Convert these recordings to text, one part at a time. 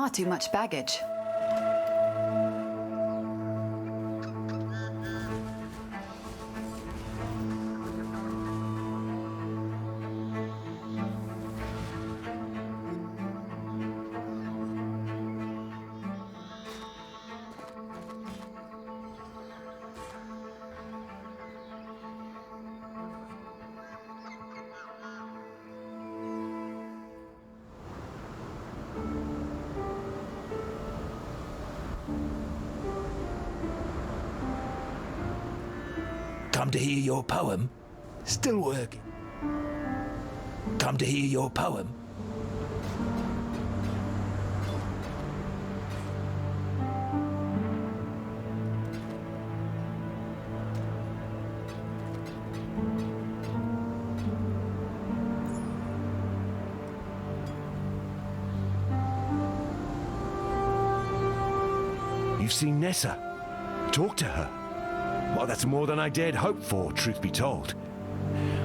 far too much baggage. Come to hear your poem? Still working. Come to hear your poem? You've seen Nessa. Talk to her. Well, that's more than I dared hope for, truth be told.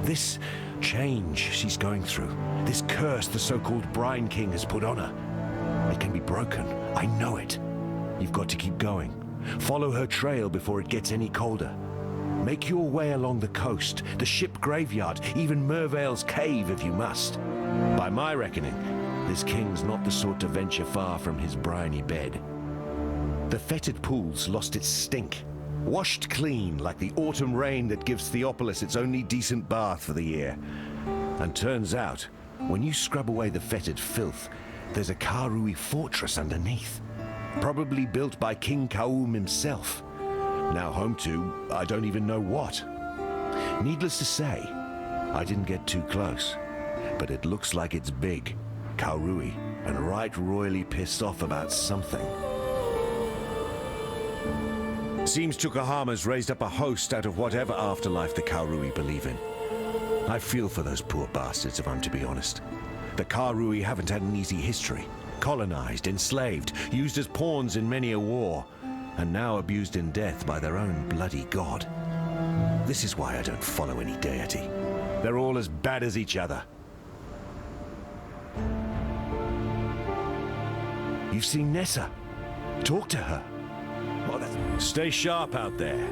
This change she's going through, this curse the so-called Brine King has put on her, it can be broken. I know it. You've got to keep going. Follow her trail before it gets any colder. Make your way along the coast, the ship graveyard, even Mervale's cave if you must. By my reckoning, this king's not the sort to venture far from his briny bed. The fetid pool's lost its stink. Washed clean like the autumn rain that gives Theopolis its only decent bath for the year. And turns out, when you scrub away the fetid filth, there's a Karui fortress underneath. Probably built by King Kaum himself. Now home to, I don't even know what. Needless to say, I didn't get too close. But it looks like it's big, Karui, and right royally pissed off about something. Seems Tukahama's raised up a host out of whatever afterlife the Karui believe in. I feel for those poor bastards, if I'm to be honest. The Karui haven't had an easy history. Colonized, enslaved, used as pawns in many a war, and now abused in death by their own bloody god. This is why I don't follow any deity. They're all as bad as each other. You've seen Nessa. Talk to her. Stay sharp out there.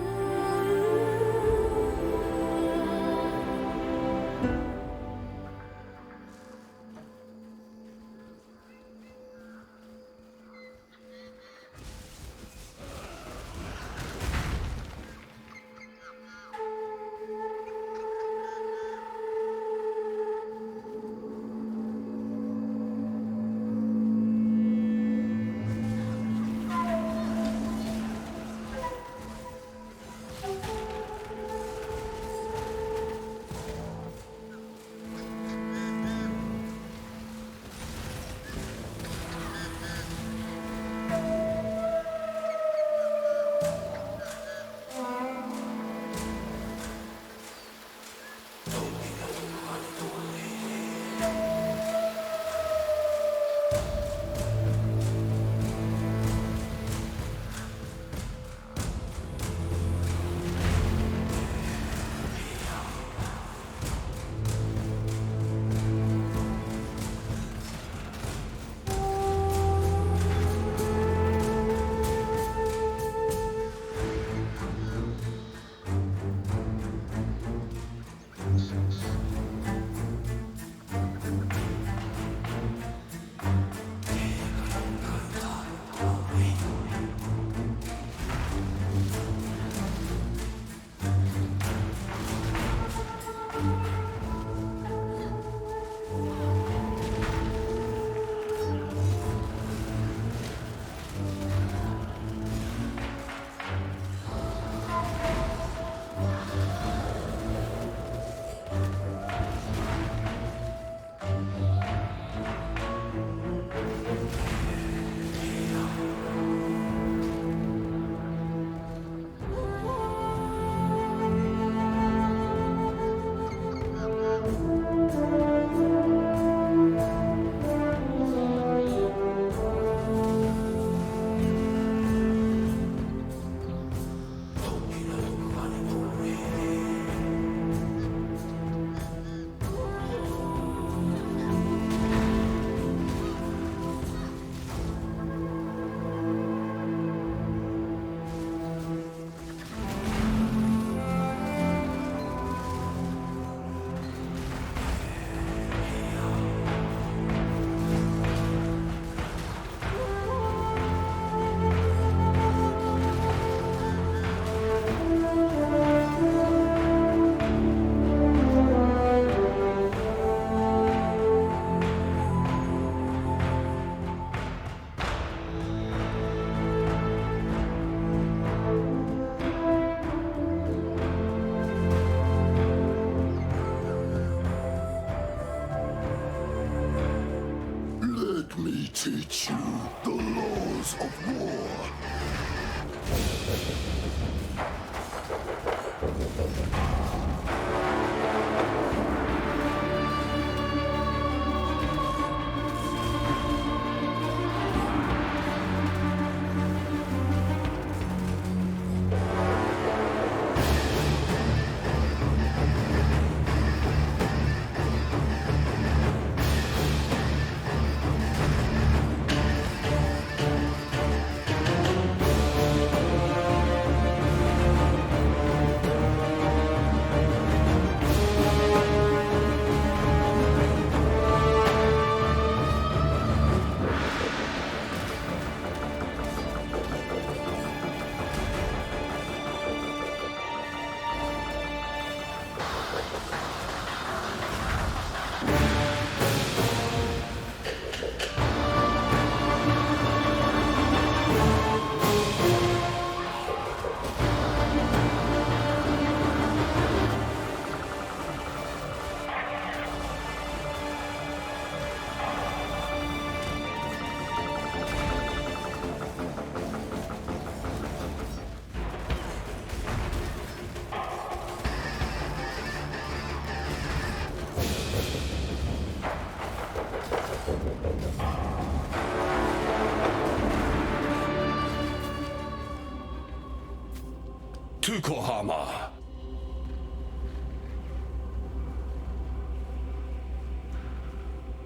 Tukohama.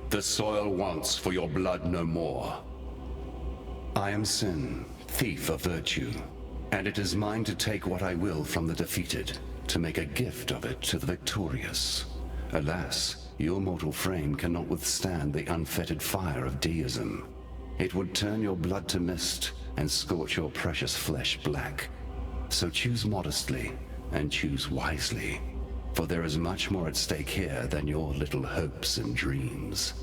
The soil wants for your blood no more. I am Sin, thief of virtue, and it is mine to take what I will from the defeated, to make a gift of it to the victorious. Alas, your mortal frame cannot withstand the unfettered fire of deism. It would turn your blood to mist and scorch your precious flesh black. So choose modestly and choose wisely, for there is much more at stake here than your little hopes and dreams.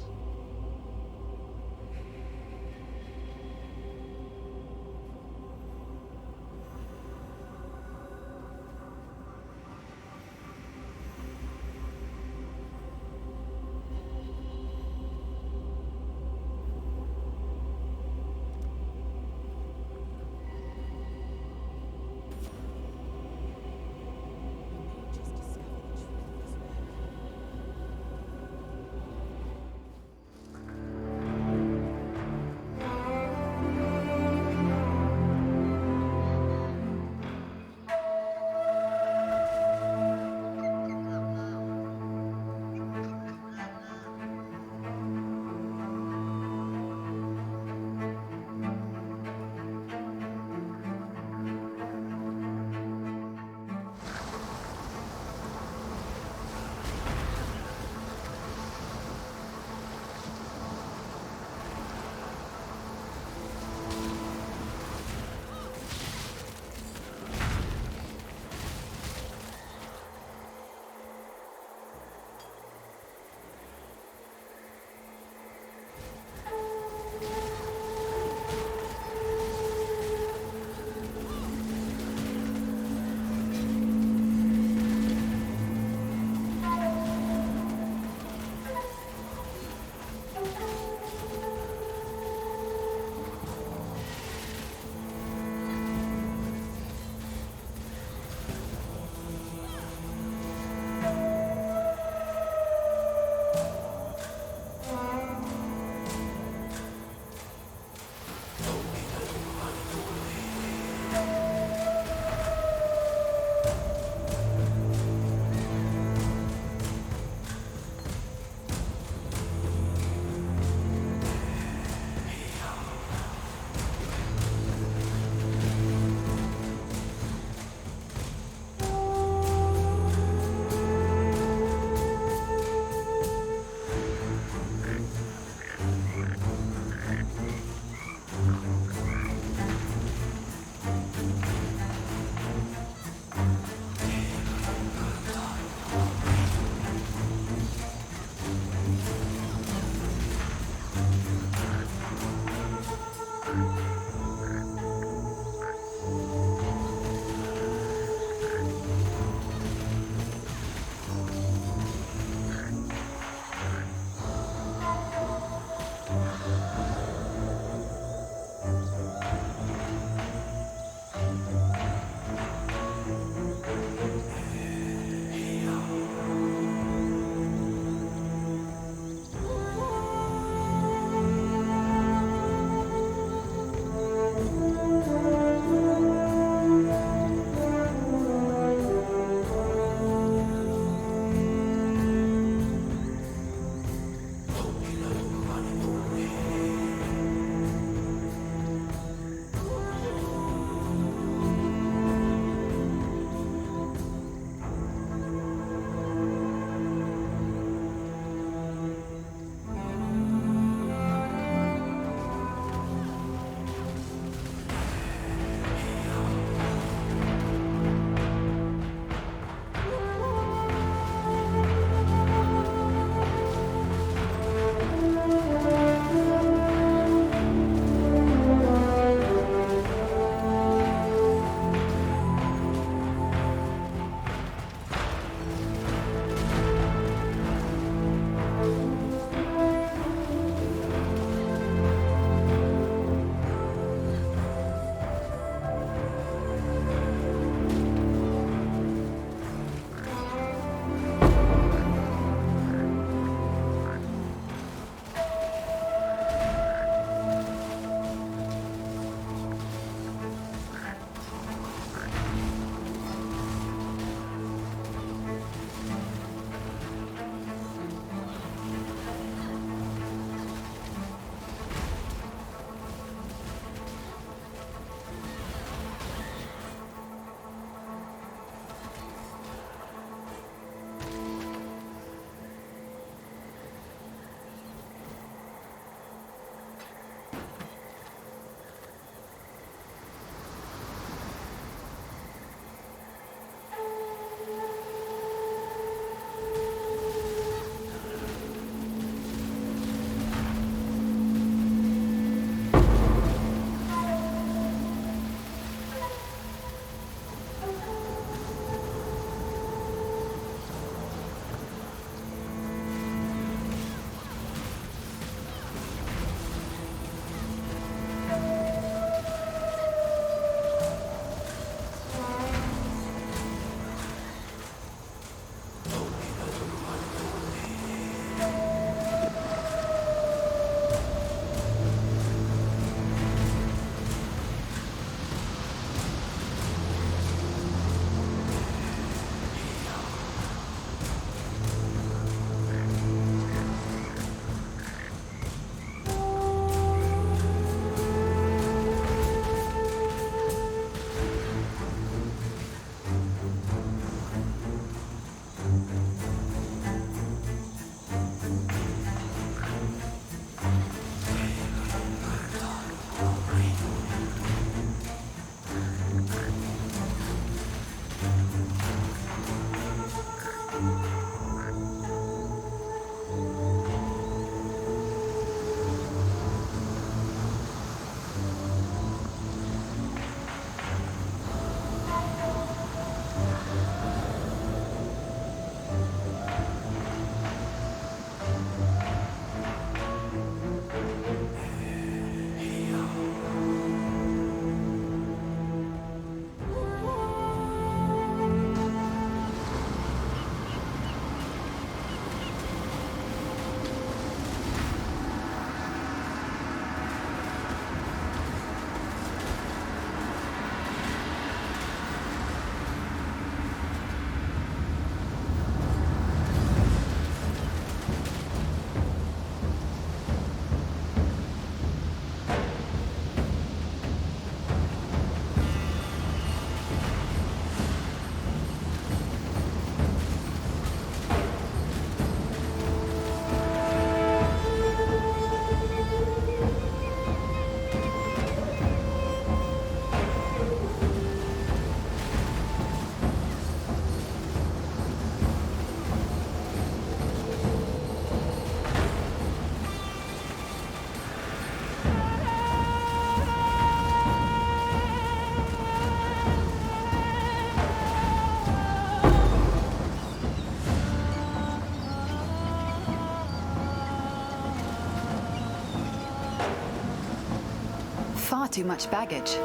too much baggage.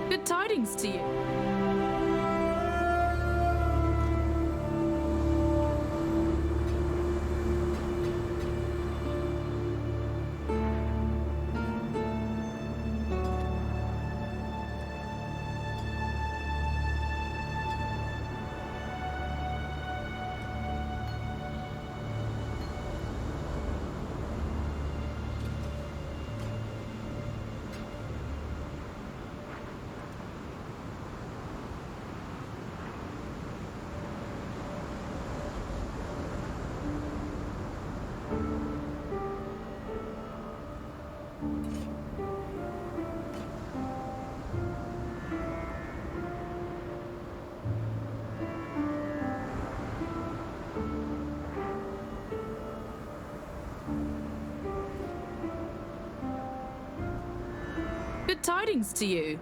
Good tidings to you. Good tidings to you.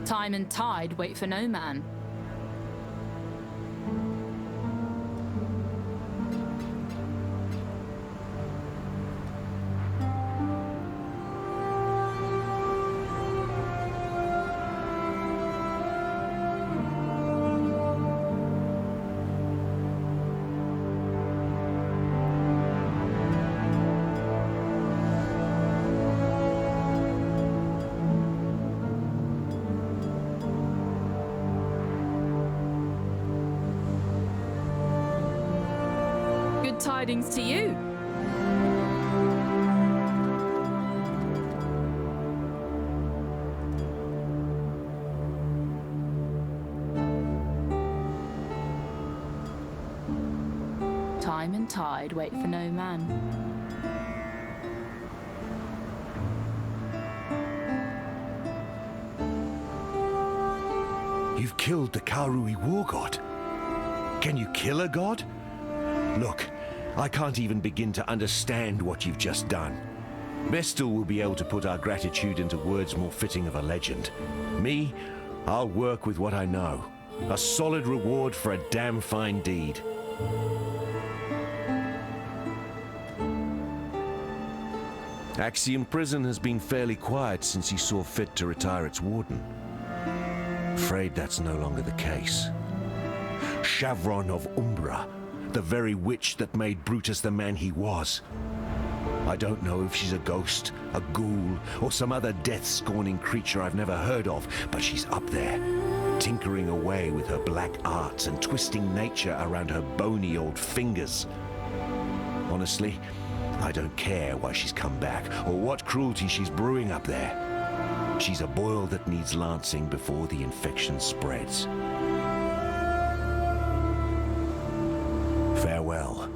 Time and tide wait for no man. Good tidings to you. Time and tide wait for no man. You've killed the Karui war god. Can you kill a god? Look, I can't even begin to understand what you've just done. Vestal will be able to put our gratitude into words more fitting of a legend. Me, I'll work with what I know. A solid reward for a damn fine deed. Axiom Prison has been fairly quiet since he saw fit to retire its warden. Afraid that's no longer the case. Shavron of Umbra, the very witch that made Brutus the man he was. I don't know if she's a ghost, a ghoul, or some other death-scorning creature I've never heard of, but she's up there, tinkering away with her black arts and twisting nature around her bony old fingers. Honestly, I don't care why she's come back, or what cruelty she's brewing up there. She's a boil that needs lancing before the infection spreads. Farewell.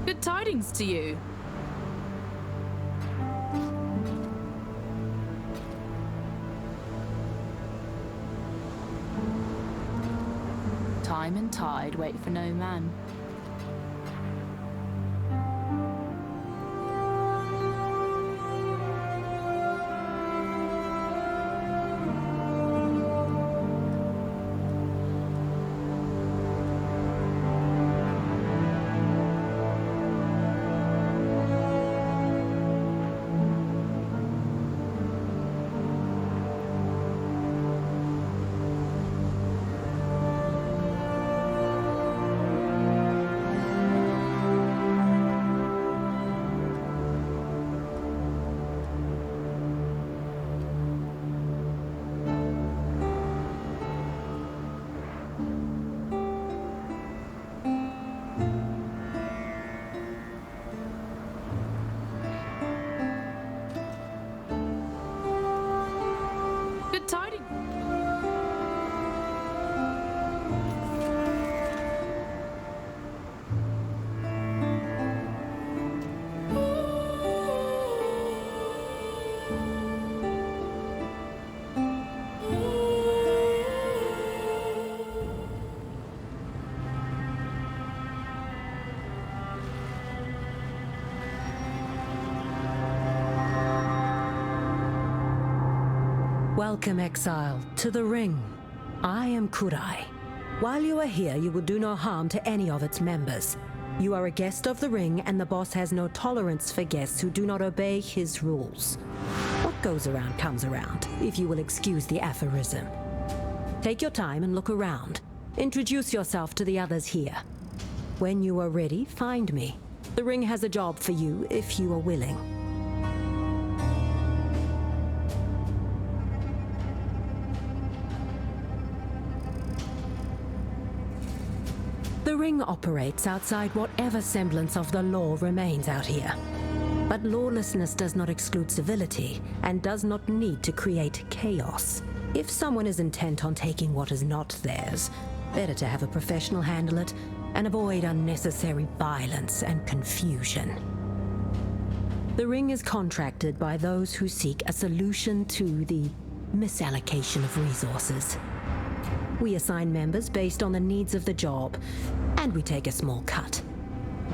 Good tidings to you. Time and tide wait for no man. Good tidings. Welcome, Exile, to the Ring. I am Kurai. While you are here, you will do no harm to any of its members. You are a guest of the Ring, and the boss has no tolerance for guests who do not obey his rules. What goes around comes around, if you will excuse the aphorism. Take your time and look around. Introduce yourself to the others here. When you are ready, find me. The Ring has a job for you if you are willing. The Ring operates outside whatever semblance of the law remains out here. But lawlessness does not exclude civility, and does not need to create chaos. If someone is intent on taking what is not theirs, better to have a professional handle it, and avoid unnecessary violence and confusion. The Ring is contracted by those who seek a solution to the misallocation of resources. We assign members based on the needs of the job, and we take a small cut.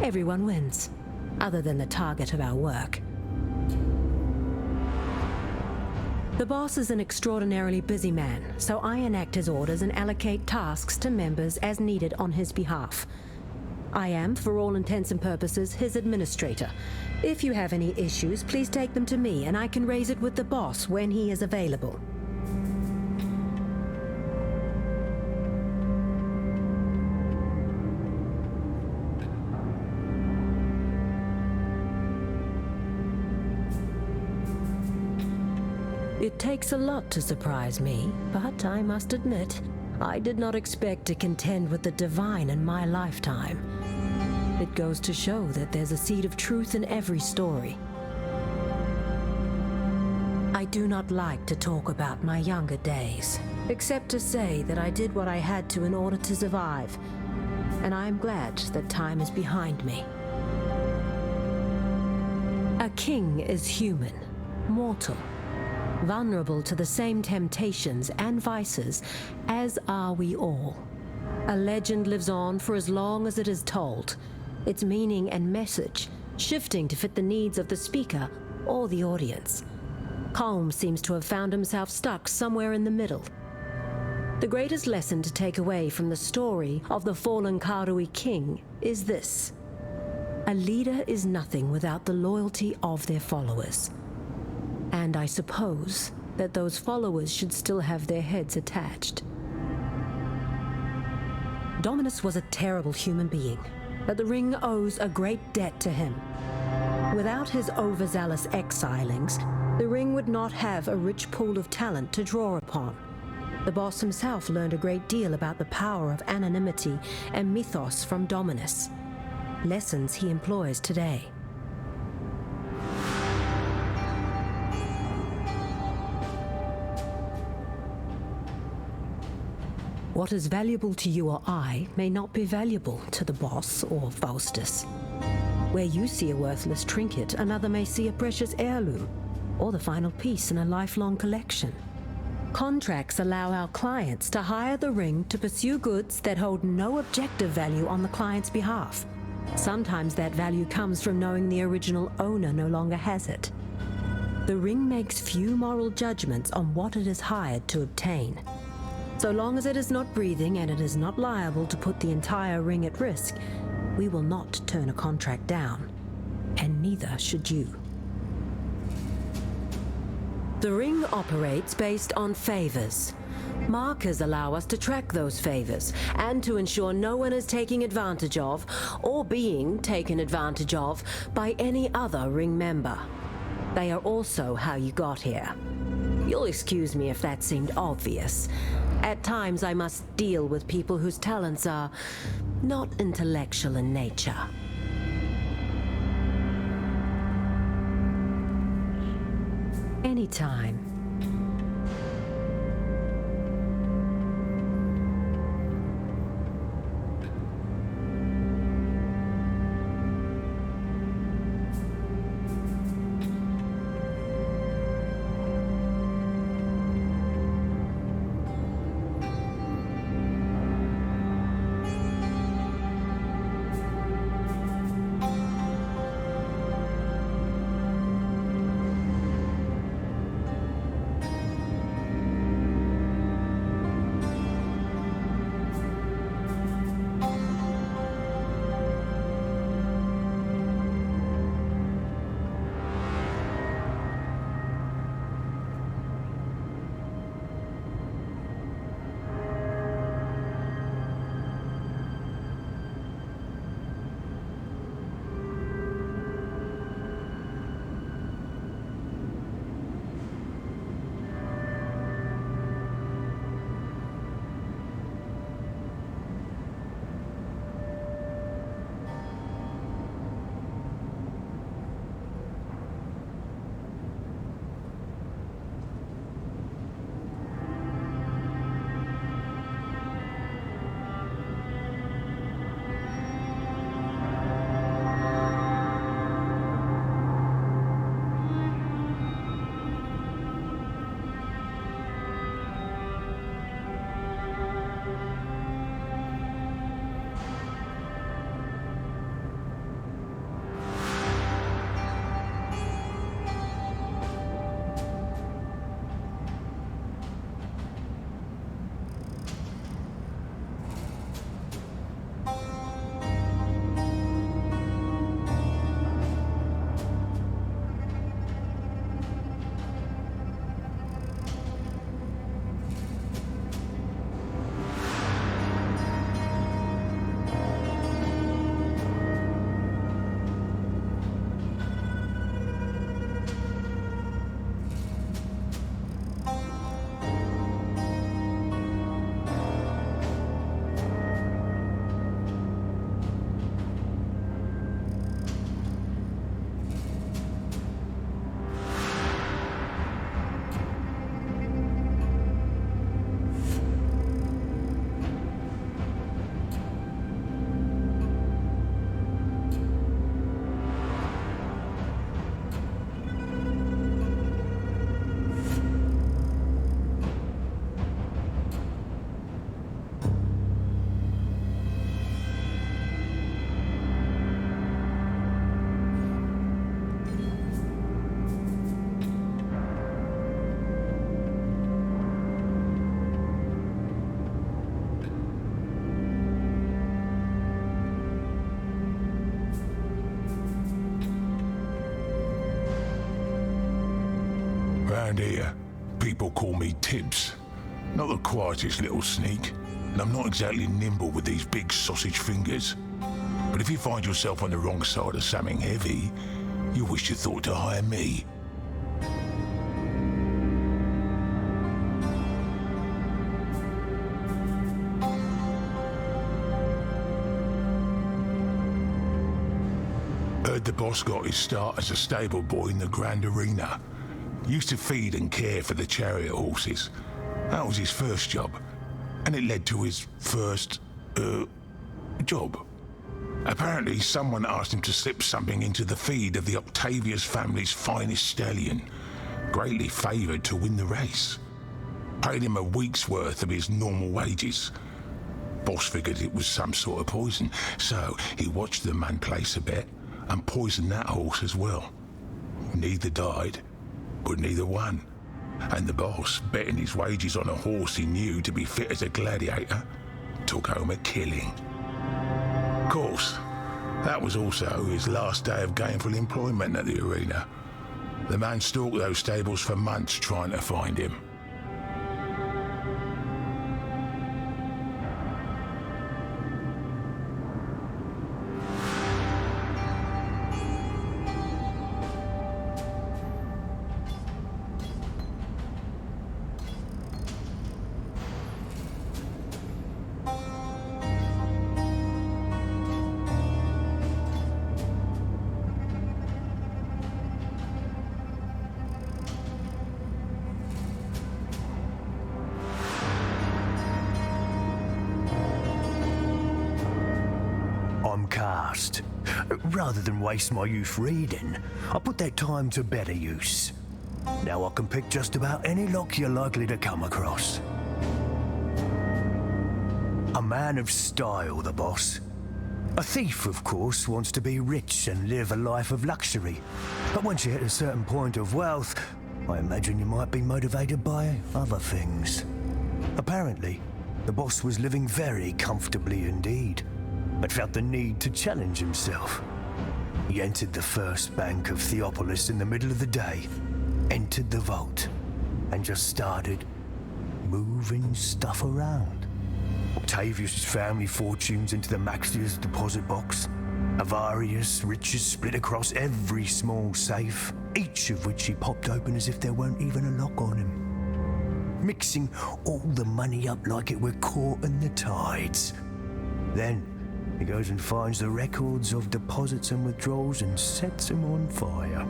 Everyone wins, other than the target of our work. The boss is an extraordinarily busy man, so I enact his orders and allocate tasks to members as needed on his behalf. I am, for all intents and purposes, his administrator. If you have any issues, please take them to me, and I can raise it with the boss when he is available. It takes a lot to surprise me, but I must admit, I did not expect to contend with the divine in my lifetime. It goes to show that there's a seed of truth in every story. I do not like to talk about my younger days, except to say that I did what I had to in order to survive, and I am glad that time is behind me. A king is human, mortal, vulnerable to the same temptations and vices as are we all. A legend lives on for as long as it is told, its meaning and message shifting to fit the needs of the speaker or the audience. Holmes seems to have found himself stuck somewhere in the middle. The greatest lesson to take away from the story of the fallen Karui king is this: a leader is nothing without the loyalty of their followers. And I suppose that those followers should still have their heads attached. Dominus was a terrible human being, but the Ring owes a great debt to him. Without his overzealous exilings, the Ring would not have a rich pool of talent to draw upon. The boss himself learned a great deal about the power of anonymity and mythos from Dominus, lessons he employs today. What is valuable to you or I may not be valuable to the boss or Faustus. Where you see a worthless trinket, another may see a precious heirloom, or the final piece in a lifelong collection. Contracts allow our clients to hire the ring to pursue goods that hold no objective value on the client's behalf. Sometimes that value comes from knowing the original owner no longer has it. The ring makes few moral judgments on what it is hired to obtain. So long as it is not breathing and it is not liable to put the entire ring at risk, we will not turn a contract down, and neither should you. The ring operates based on favors. Markers allow us to track those favors and to ensure no one is taking advantage of or being taken advantage of by any other ring member. They are also how you got here. You'll excuse me if that seemed obvious. At times I must deal with people whose talents are not intellectual in nature. Anytime. Round here, people call me Tibbs. Not the quietest little sneak, and I'm not exactly nimble with these big sausage fingers. But if you find yourself on the wrong side of something heavy, you wish you thought to hire me. Heard the boss got his start as a stable boy in the Grand Arena. Used to feed and care for the chariot horses. That was his first job, and it led to his first, job. Apparently, someone asked him to slip something into the feed of the Octavius family's finest stallion, greatly favoured to win the race. Paid him a week's worth of his normal wages. Boss figured it was some sort of poison, so he watched the man place a bet and poisoned that horse as well. Neither died, but neither won. And the boss, betting his wages on a horse he knew to be fit as a gladiator, took home a killing. Of course, that was also his last day of gainful employment at the arena. The man stalked those stables for months trying to find him. I'm cast. Rather than waste my youth reading, I put that time to better use. Now I can pick just about any lock you're likely to come across. A man of style, the boss. A thief, of course, wants to be rich and live a life of luxury. But once you hit a certain point of wealth, I imagine you might be motivated by other things. Apparently, the boss was living very comfortably indeed, but felt the need to challenge himself. He entered the first bank of Theopolis in the middle of the day, entered the vault, and just started moving stuff around. Octavius' family fortunes into the Maxius deposit box. Avarius riches split across every small safe, each of which he popped open as if there weren't even a lock on him. Mixing all the money up like it were caught in the tides. Then he goes and finds the records of deposits and withdrawals and sets them on fire.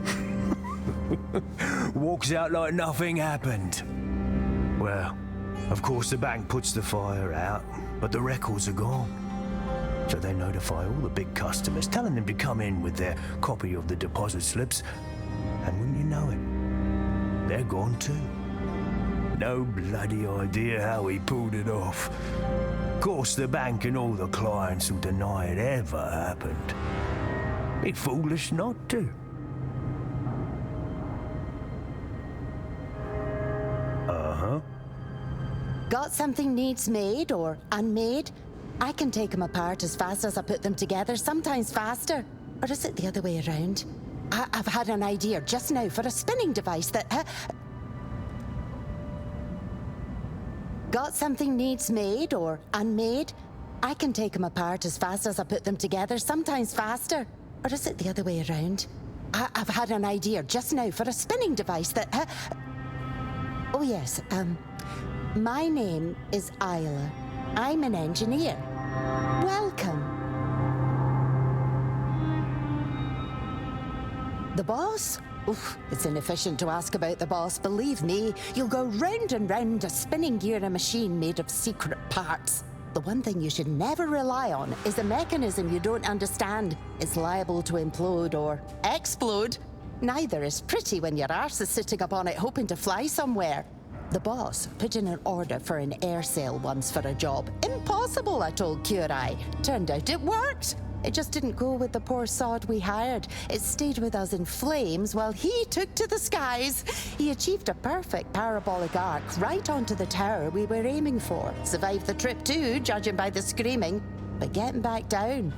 Walks out like nothing happened. Well, of course the bank puts the fire out, but the records are gone. So they notify all the big customers, telling them to come in with their copy of the deposit slips, and wouldn't you know it, they're gone too. No bloody idea how he pulled it off. Of course, the bank and all the clients will deny it ever happened. It's foolish not to. Uh-huh. Got something needs made or unmade? I can take them apart as fast as I put them together, sometimes faster. Or is it the other way around? I've had an idea just now for a spinning device that... Got something needs made or unmade? I can take them apart as fast as I put them together, sometimes faster. Or is it the other way around? I've had an idea just now for a spinning device that... Oh yes, my name is Isla. I'm an engineer. Welcome. The boss? Oof, it's inefficient to ask about the boss, believe me. You'll go round and round a spinning gear in a machine made of secret parts. The one thing you should never rely on is a mechanism you don't understand. It's liable to implode or explode. Neither is pretty when your arse is sitting up on it hoping to fly somewhere. The boss put in an order for an air sail once for a job. Impossible, I told Curie. Turned out it worked. It just didn't go with the poor sod we hired. It stayed with us in flames while he took to the skies. He achieved a perfect parabolic arc right onto the tower we were aiming for. Survived the trip too, judging by the screaming. But getting back down,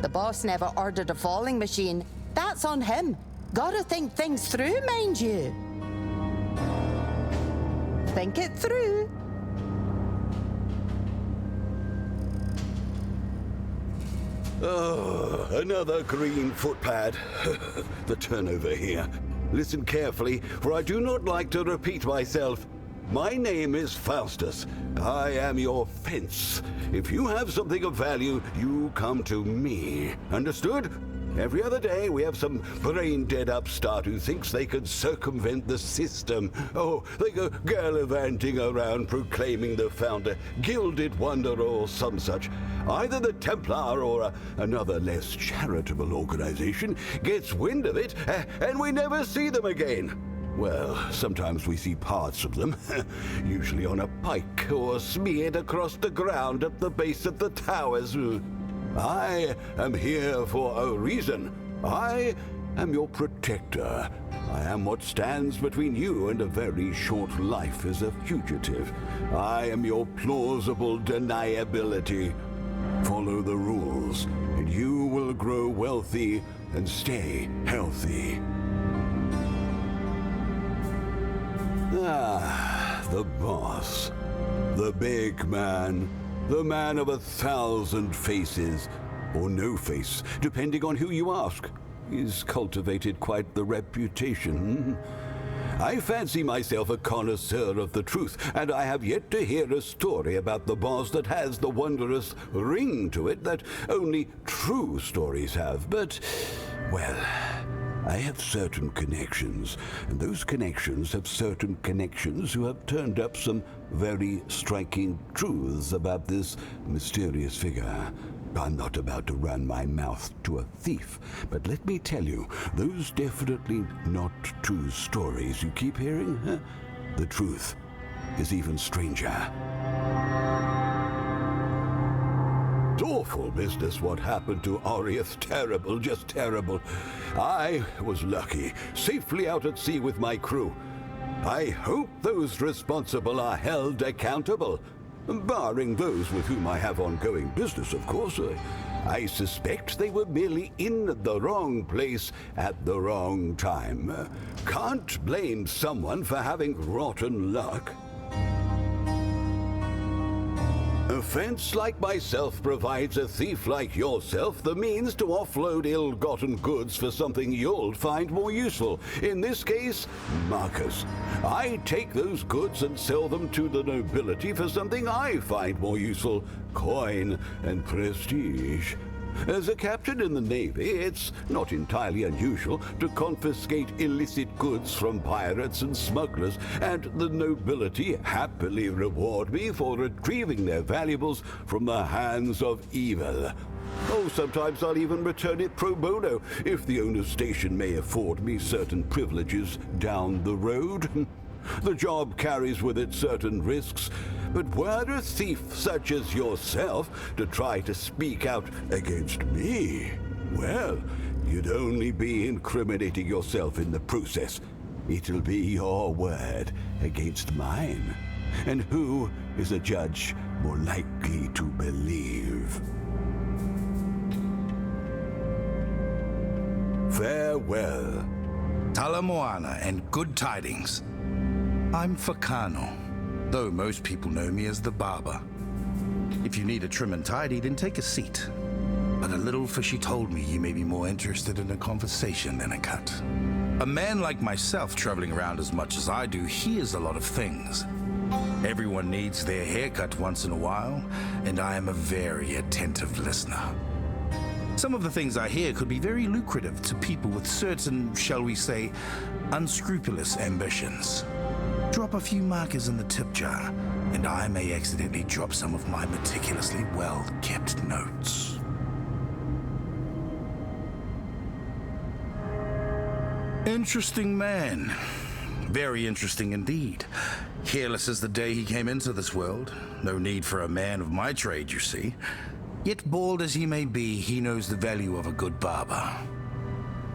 the boss never ordered a falling machine. That's on him. Gotta think things through, mind you. Think it through. Oh, another green footpad. The turnover here. Listen carefully, for I do not like to repeat myself. My name is Faustus. I am your fence. If you have something of value, you come to me. Understood? Every other day we have some brain-dead upstart who thinks they can circumvent the system. Oh, they go gallivanting around proclaiming the founder, Gilded Wonder or some such. Either the Templar or another less charitable organization gets wind of it, and we never see them again. Well, sometimes we see parts of them, usually on a pike or smeared across the ground at the base of the towers. I am here for a reason. I am your protector. I am what stands between you and a very short life as a fugitive. I am your plausible deniability. Follow the rules, and you will grow wealthy and stay healthy. Ah, the boss. The big man. The man of 1,000 faces, or no face, depending on who you ask. He's cultivated quite the reputation. I fancy myself a connoisseur of the truth, and I have yet to hear a story about the boss that has the wondrous ring to it that only true stories have. But, well, I have certain connections, and those connections have certain connections who have turned up some very striking truths about this mysterious figure. I'm not about to run my mouth to a thief, but let me tell you, those definitely not true stories you keep hearing, the truth is even stranger. It's awful business what happened to Arieth. Terrible, just terrible. I was lucky, safely out at sea with my crew. I hope those responsible are held accountable, barring those with whom I have ongoing business, of course. I suspect they were merely in the wrong place at the wrong time. Can't blame someone for having rotten luck. A fence like myself provides a thief like yourself the means to offload ill-gotten goods for something you'll find more useful. In this case, markers. I take those goods and sell them to the nobility for something I find more useful, coin and prestige. As a captain in the Navy, it's not entirely unusual to confiscate illicit goods from pirates and smugglers, and the nobility happily reward me for retrieving their valuables from the hands of evil. Oh, sometimes I'll even return it pro bono, if the owner's station may afford me certain privileges down the road. The job carries with it certain risks, but were a thief such as yourself to try to speak out against me, well, you'd only be incriminating yourself in the process. It'll be your word against mine. And who is a judge more likely to believe? Farewell. Talamoana and good tidings. I'm Fictional, though most people know me as the Barber. If you need a trim and tidy, then take a seat. But a little fishy told me you may be more interested in a conversation than a cut. A man like myself, traveling around as much as I do, hears a lot of things. Everyone needs their haircut once in a while, and I am a very attentive listener. Some of the things I hear could be very lucrative to people with certain, shall we say, unscrupulous ambitions. Drop a few markers in the tip jar, and I may accidentally drop some of my meticulously well-kept notes. Interesting man. Very interesting indeed. Careless as the day he came into this world. No need for a man of my trade, you see. Yet bald as he may be, he knows the value of a good barber.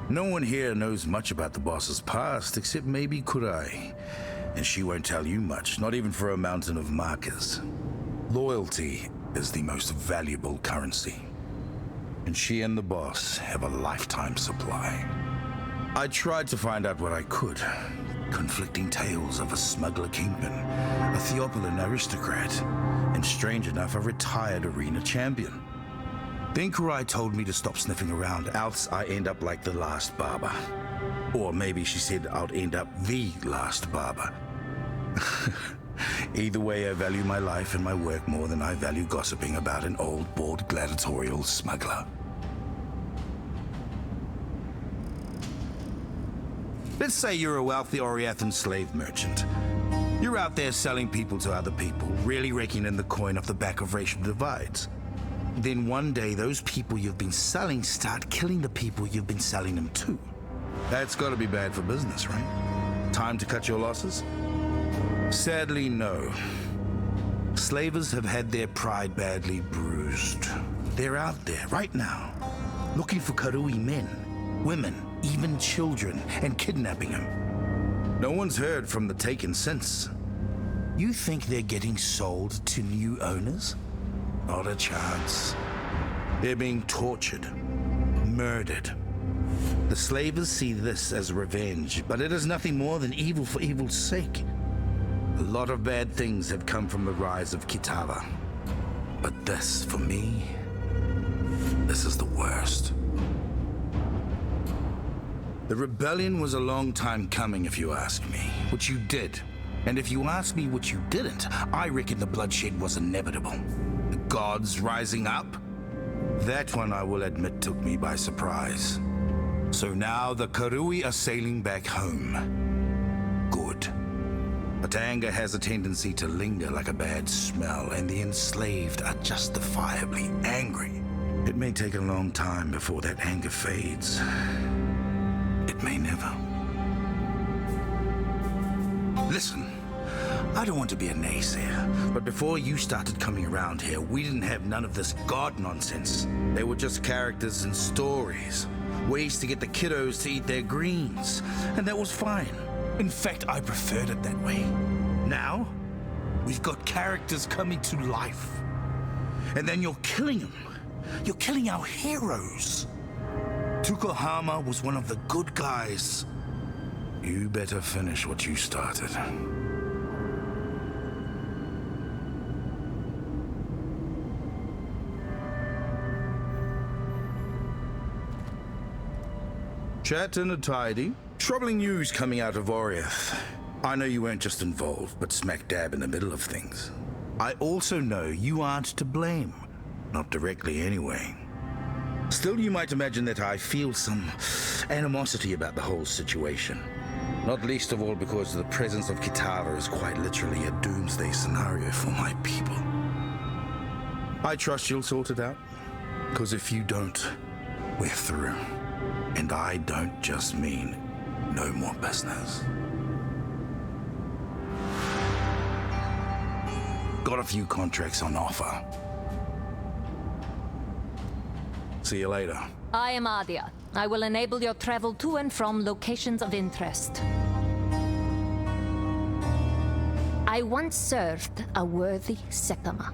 No one here knows much about the boss's past, except maybe Kurai. And she won't tell you much, not even for a mountain of markers. Loyalty is the most valuable currency. And she and the boss have a lifetime supply. I tried to find out what I could. Conflicting tales of a smuggler kingpin, a Theopolan aristocrat, and strange enough, a retired arena champion. Then Kurai told me to stop sniffing around, else I end up like the last barber. Or maybe she said I'd end up the last barber. Either way, I value my life and my work more than I value gossiping about an old, bald gladiatorial smuggler. Let's say you're a wealthy Oriathan slave merchant. You're out there selling people to other people, really raking in the coin off the back of racial divides. Then one day, those people you've been selling start killing the people you've been selling them to. That's gotta be bad for business, right? Time to cut your losses? Sadly, no. Slavers have had their pride badly bruised. They're out there, right now, looking for Karui men, women, even children, and kidnapping them. No one's heard from the Taken since. You think they're getting sold to new owners? Not a chance. They're being tortured, murdered. The slavers see this as revenge, but it is nothing more than evil for evil's sake. A lot of bad things have come from the rise of Kitava. But this, for me, this is the worst. The rebellion was a long time coming, if you ask me, which you did. And if you ask me what you didn't, I reckon the bloodshed was inevitable. The gods rising up? That one, I will admit, took me by surprise. So now the Karui are sailing back home. Good. But anger has a tendency to linger like a bad smell, and the enslaved are justifiably angry. It may take a long time before that anger fades. It may never. Listen, I don't want to be a naysayer, but before you started coming around here, we didn't have none of this god nonsense. They were just characters and stories, ways to get the kiddos to eat their greens, and that was fine. In fact, I preferred it that way. Now, we've got characters coming to life, and then you're killing them. You're killing our heroes. Tukohama was one of the good guys. You better finish what you started. Chat and a tidy. Troubling news coming out of Oriath. I know you weren't just involved, but smack dab in the middle of things. I also know you aren't to blame. Not directly, anyway. Still, you might imagine that I feel some animosity about the whole situation. Not least of all because the presence of Kitava is quite literally a doomsday scenario for my people. I trust you'll sort it out, because if you don't, we're through. And I don't just mean no more business. Got a few contracts on offer. See you later. I am Adia. I will enable your travel to and from locations of interest. I once served a worthy Sekama.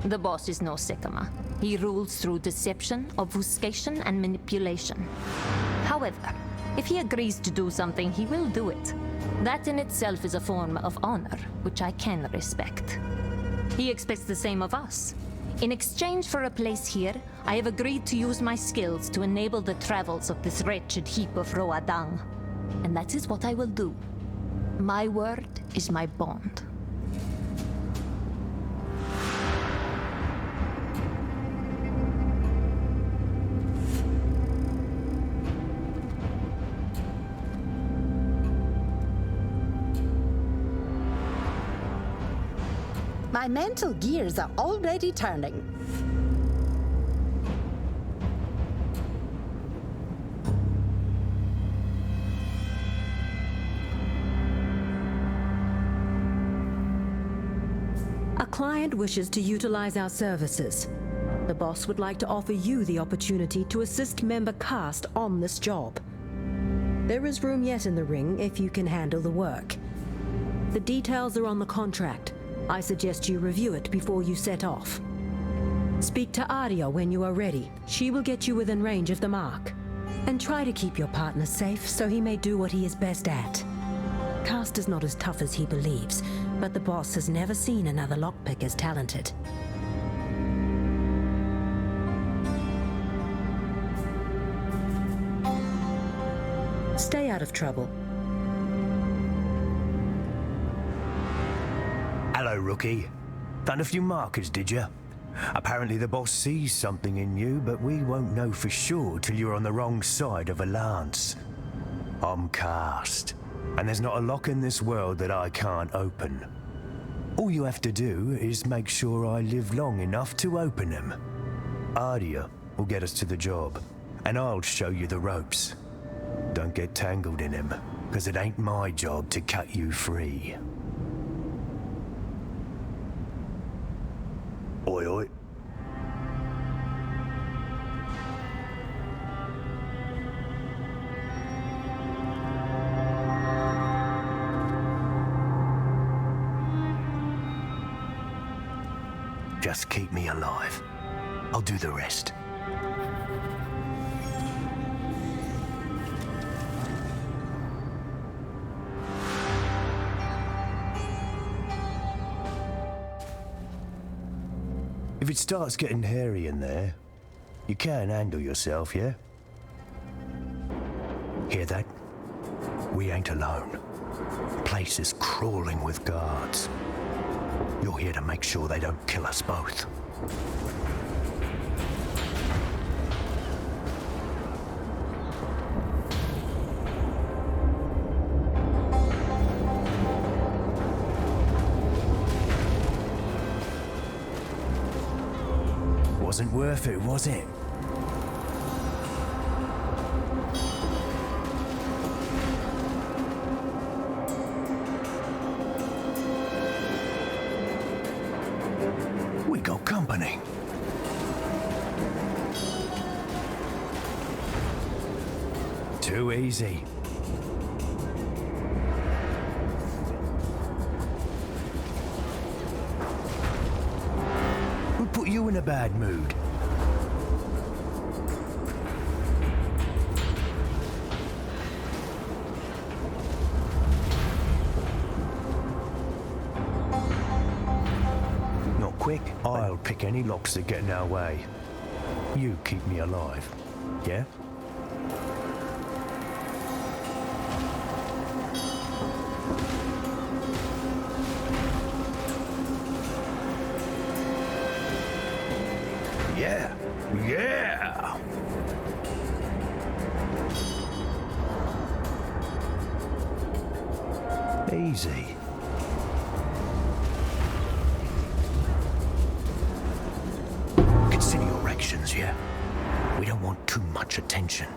The boss is no Sekama. He rules through deception, obfuscation, and manipulation. However, if he agrees to do something, he will do it. That in itself is a form of honor, which I can respect. He expects the same of us. In exchange for a place here, I have agreed to use my skills to enable the travels of this wretched heap of Roadang. And that is what I will do. My word is my bond. My mental gears are already turning. A client wishes to utilize our services. The boss would like to offer you the opportunity to assist member cast on this job. There is room yet in the ring if you can handle the work. The details are on the contract. I suggest you review it before you set off. Speak to Aria when you are ready. She will get you within range of the mark. And try to keep your partner safe so he may do what he is best at. Cast is not as tough as he believes, but the boss has never seen another lockpick as talented. Stay out of trouble. Hello, rookie. Done a few markers, did you? Apparently the boss sees something in you, but we won't know for sure till you're on the wrong side of a lance. I'm cast, and there's not a lock in this world that I can't open. All you have to do is make sure I live long enough to open them. Ardia will get us to the job, and I'll show you the ropes. Don't get tangled in them, because it ain't my job to cut you free. Oi, oi. Just keep me alive. I'll do the rest. If it starts getting hairy in there, you can handle yourself, yeah? Hear that? We ain't alone. Place is crawling with guards. You're here to make sure they don't kill us both. Wasn't worth it, was it? We got company. Too easy. Who put you in a bad mood? Not quick. I'll pick any locks that get in our way. You keep me alive, yeah? Yeah! Yeah! Easy. Consider your actions, yeah? We don't want too much attention.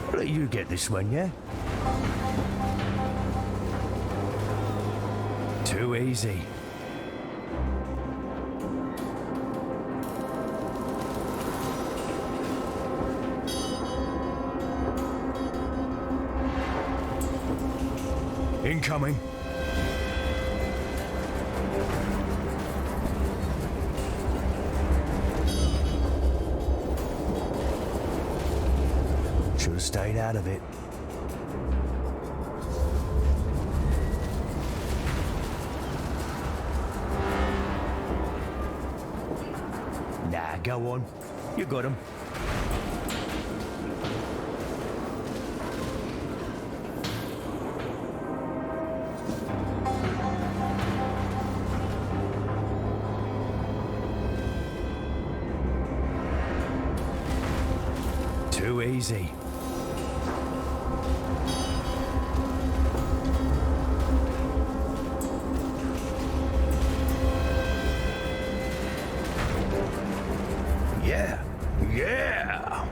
I'll let you get this one, yeah? Too easy. Incoming. Should have stayed out of it. Nah, go on. You got him. Too easy. Yeah, yeah.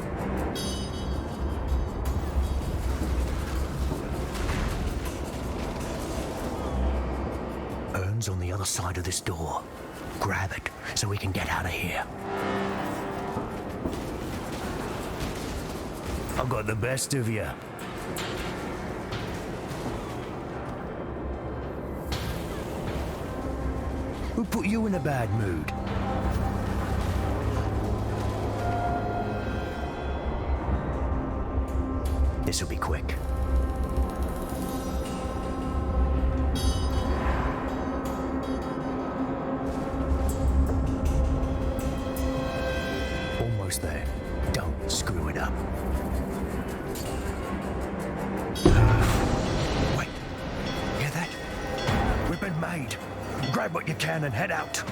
Urn's on the other side of this door. Grab it so we can get out of here. I got the best of you. Who put you in a bad mood? This'll be quick. Almost there. Don't screw it up. Wait. Hear that? We've been made. Grab what you can and head out.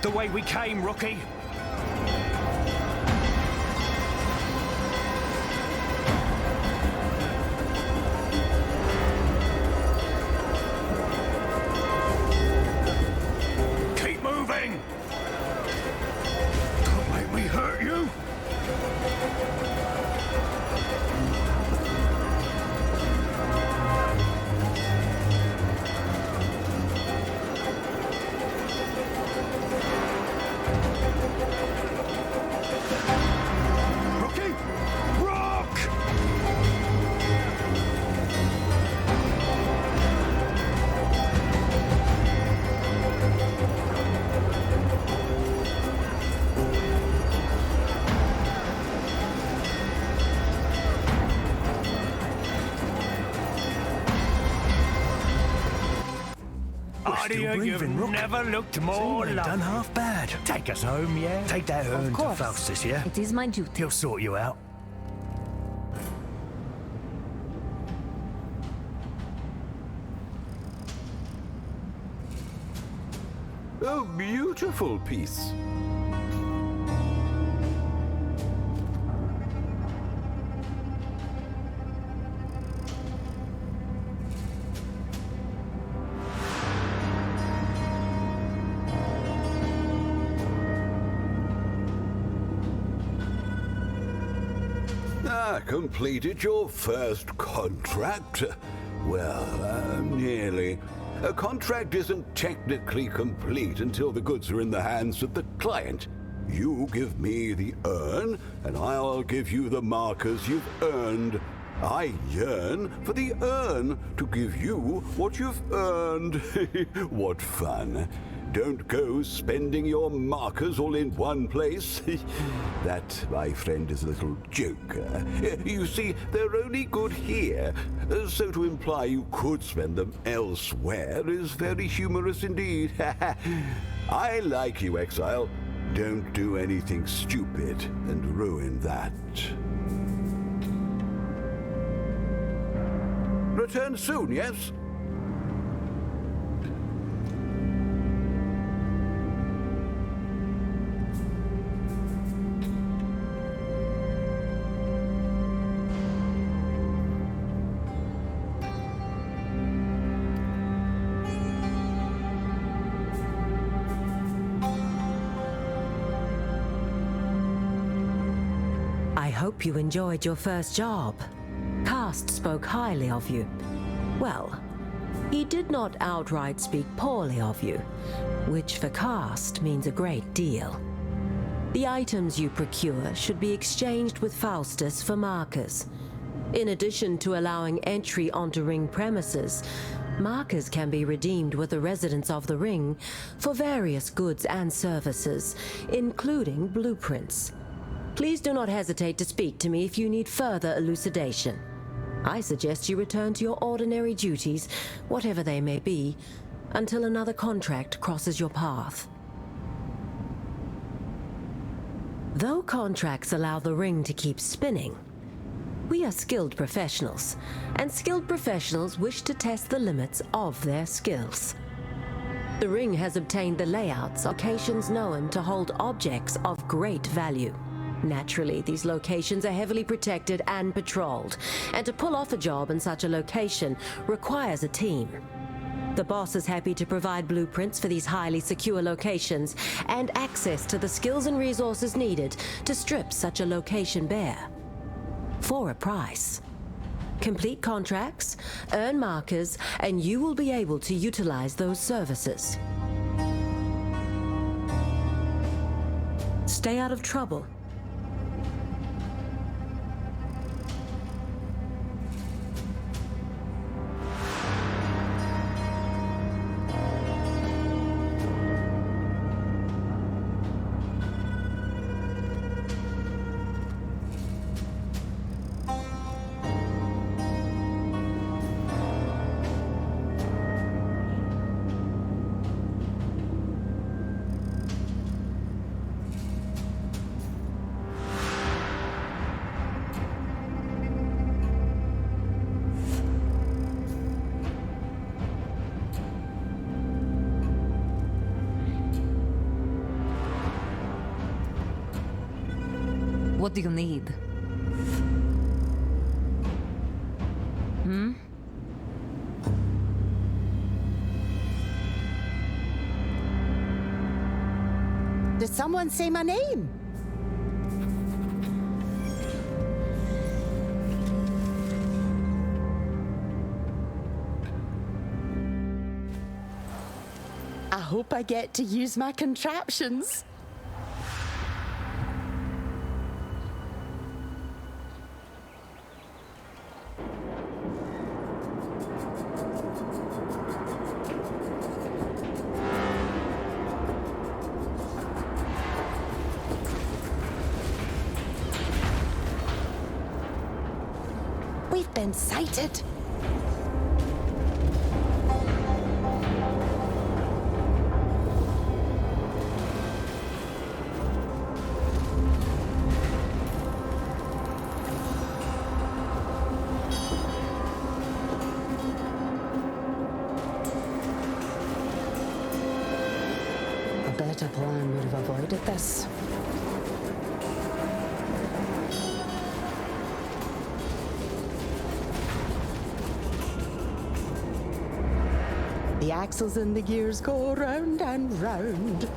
the way we came, rookie. Keep moving! Don't make me hurt you! Rookie! Rock! Adia, you've never looked more Done lovely. half bad. Take us home, yeah? Take that urn to course. Faustus, yeah? It is my duty. He'll sort you out. A beautiful piece. Completed your first contract? Well, nearly. A contract isn't technically complete until the goods are in the hands of the client. You give me the urn, and I'll give you the markers you've earned. I yearn for the urn to give you what you've earned. What fun. Don't go spending your markers all in one place. That, my friend, is a little joke. You see, they're only good here, so to imply you could spend them elsewhere is very humorous indeed. I like you, Exile. Don't do anything stupid and ruin that. Return soon, yes? I hope you enjoyed your first job. Cast spoke highly of you. Well, he did not outright speak poorly of you, which for Cast means a great deal. The items you procure should be exchanged with Faustus for markers. In addition to allowing entry onto Ring premises, markers can be redeemed with the residents of the Ring for various goods and services, including blueprints. Please do not hesitate to speak to me if you need further elucidation. I suggest you return to your ordinary duties, whatever they may be, until another contract crosses your path. Though contracts allow the Ring to keep spinning, we are skilled professionals, and skilled professionals wish to test the limits of their skills. The Ring has obtained the layouts, locations known to hold objects of great value. Naturally, these locations are heavily protected and patrolled, and to pull off a job in such a location requires a team. The boss is happy to provide blueprints for these highly secure locations and access to the skills and resources needed to strip such a location bare. For a price. Complete contracts, earn markers, and you will be able to utilize those services. Stay out of trouble. What do you need? Did someone say my name? I hope I get to use my contraptions. We've been sighted. A better plan would have avoided this. The axles and the gears go round and round.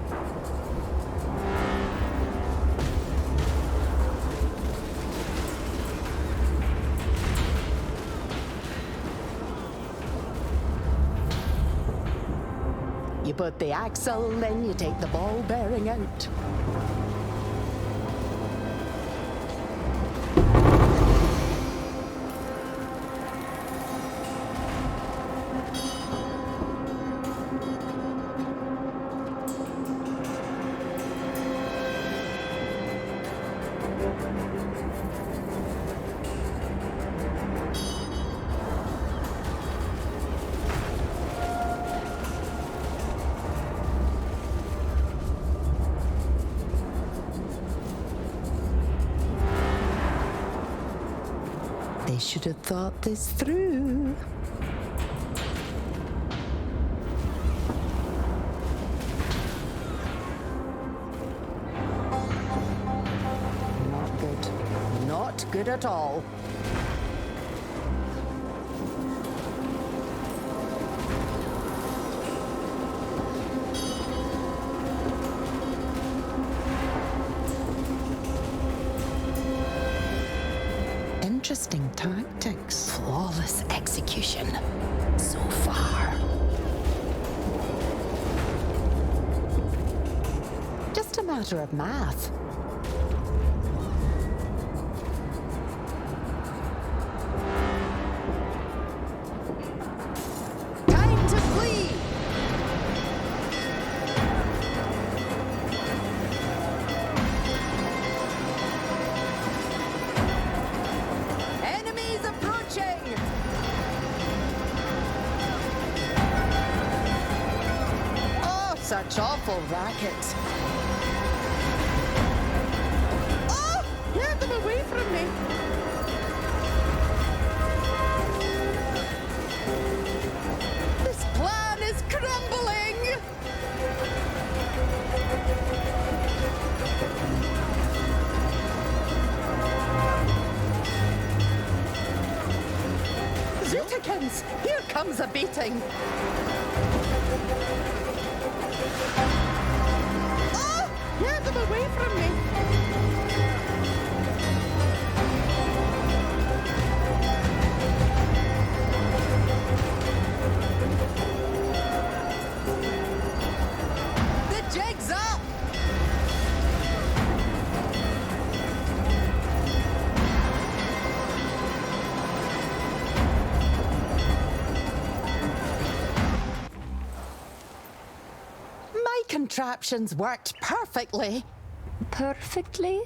You put the axle, then you take the ball bearing out. They should have thought this through. Not good. Not good at all. Interesting tactics. Flawless execution. So far. Just a matter of math. Time to flee! Enemies approaching! Oh, such awful racket. Oh, get them away from me. This plan is crumbling. Zootikins, here comes a beating. Oh, get them away from me. The jig's up. My contraptions worked perfectly. Perfectly?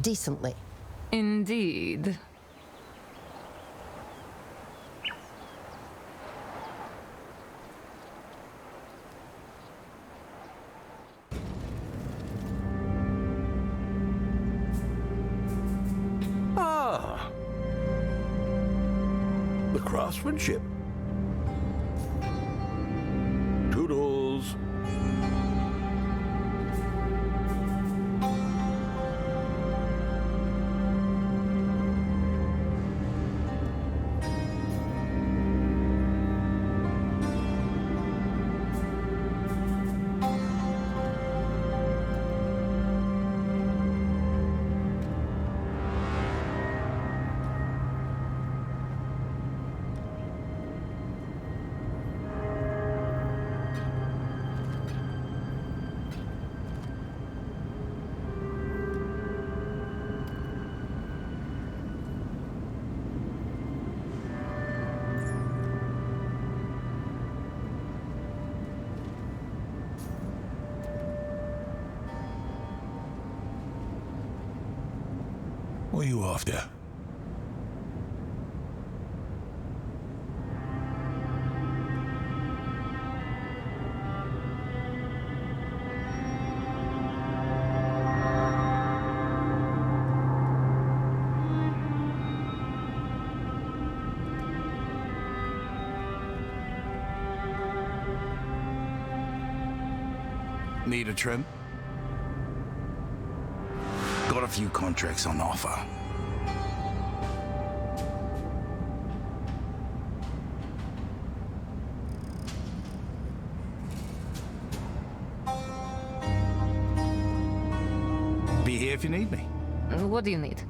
Decently. Indeed. Ah! The craftsmanship. Toodles. What are you after? Need a trim? Got a few contracts on offer. Be here if you need me. What do you need?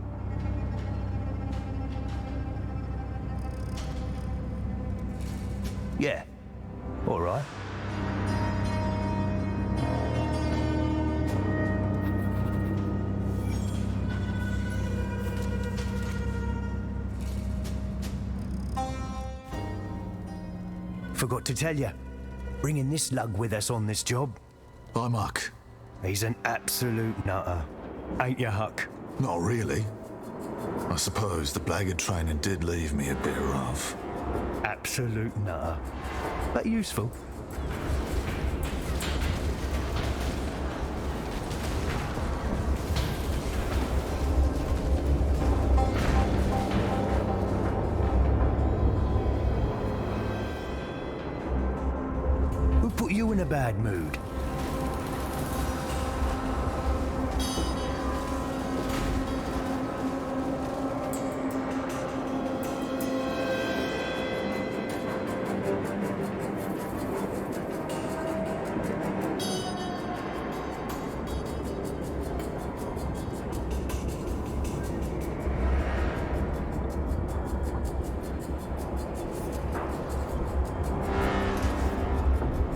Yeah. All right. Forgot to tell you. Bringing this lug with us on this job. I'm Huck. He's an absolute nutter. Ain't you, Huck? Not really. I suppose the blackguard training did leave me a bit rough. Absolute nutter. But useful. Who put you in a bad mood?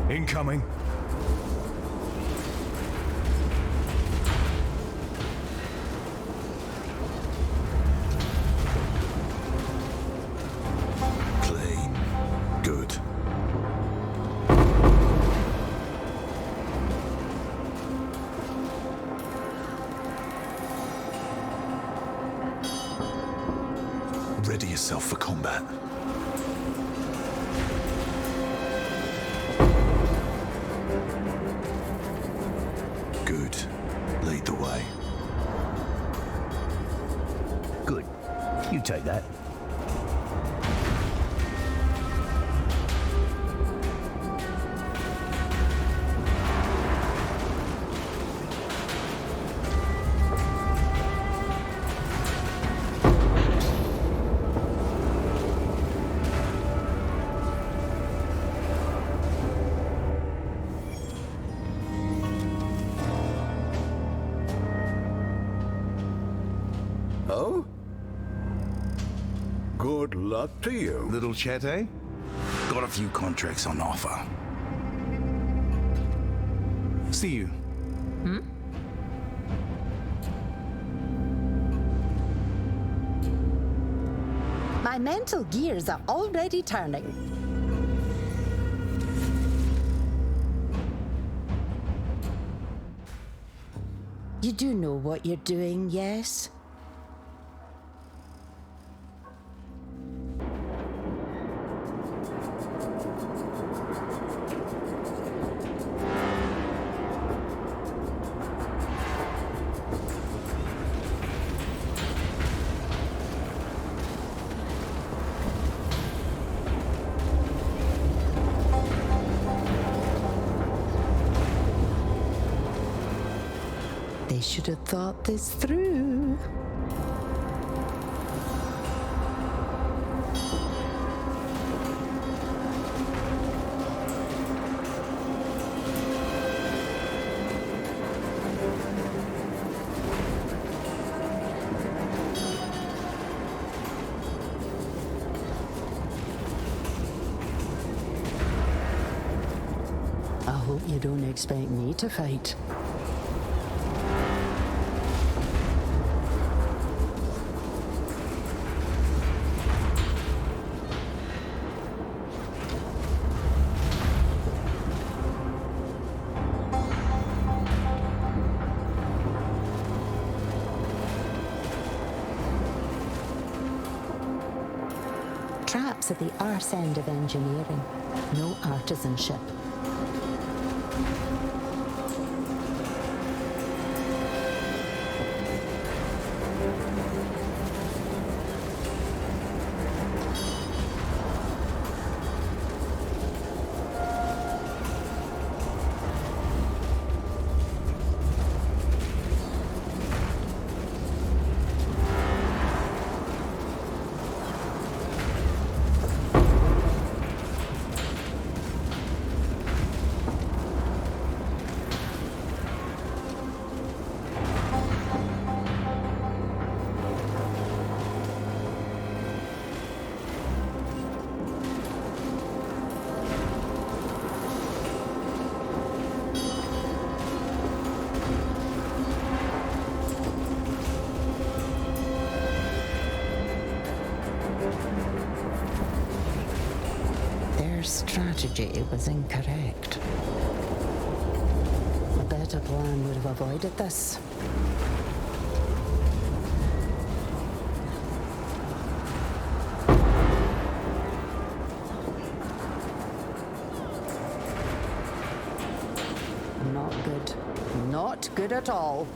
Incoming. Clean. Good. Ready yourself for combat. Good. Lead the way. Good. You take that. Oh? Good luck to you. Little chat, eh? Got a few contracts on offer. See you. My mental gears are already turning. You do know what you're doing, yes? They should have thought this through. I hope you don't expect me to fight. perhaps at the arse end of engineering. No artisanship. Strategy was incorrect. A better plan would have avoided this. Not good. Not good at all.